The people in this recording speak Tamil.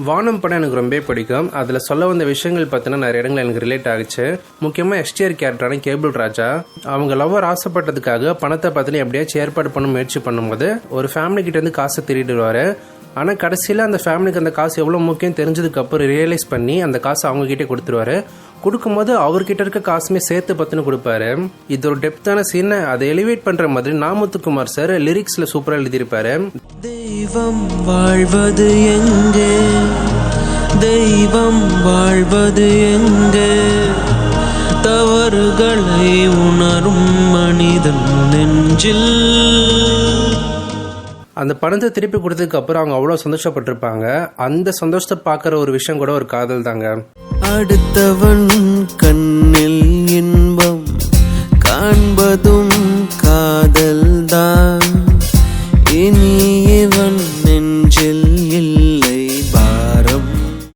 வானம் படம் எனக்கு ரொம்ப பிடிக்கும். அதில் சொல்ல வந்த விஷயங்கள் பார்த்தீங்கன்னா நிறைய இடங்கள் எனக்கு ரிலேட் ஆகிச்சு. முக்கியமாக எஸ்டிஆர் கேரக்டரான கேபிள் ராஜா அவங்க லவ்வர் ஆசைப்பட்டதுக்காக பணத்தை பார்த்தீங்கன்னா எப்படியாச்சும் ஏற்பாடு பண்ண முயற்சி பண்ணும்போது ஒரு ஃபேமிலி கிட்டேருந்து காசை திருடிடுவார். ஆனால் கடைசியில் அந்த ஃபேமிலிக்கு அந்த காசு எவ்வளோ முக்கியம் தெரிஞ்சதுக்கப்புறம் ரியலைஸ் பண்ணி அந்த காசை அவங்ககிட்டே கொடுத்துருவாரு. கொடுக்கும்போது அவர்கிட்ட இருக்க காசுமே சேர்த்து பத்துன்னு கொடுப்பாரு. இது ஒரு டெப்தான சீன். அதை எலிவேட் பண்ற மாதிரி நாமுத்துக்குமார் சார் லிரிக்ஸ்ல சூப்பரா எழுதியிருப்பாரு. தெய்வம் வாழ்வது எங்கே, தெய்வம் வாழ்வது எங்கே, தவறுகளை உணரும் மனிதன் நெஞ்சில். அந்த பணத்தை திருப்பி கொடுத்ததுக்கு அப்புறம் அவங்க அவ்வளோ சந்தோஷப்பட்டிருப்பாங்க. அந்த சந்தோஷத்தை பார்க்குற ஒரு விஷயம் கூட ஒரு காதல் தாங்க. அடுத்தவன் கண்ணில் இன்பம் காண்பதும்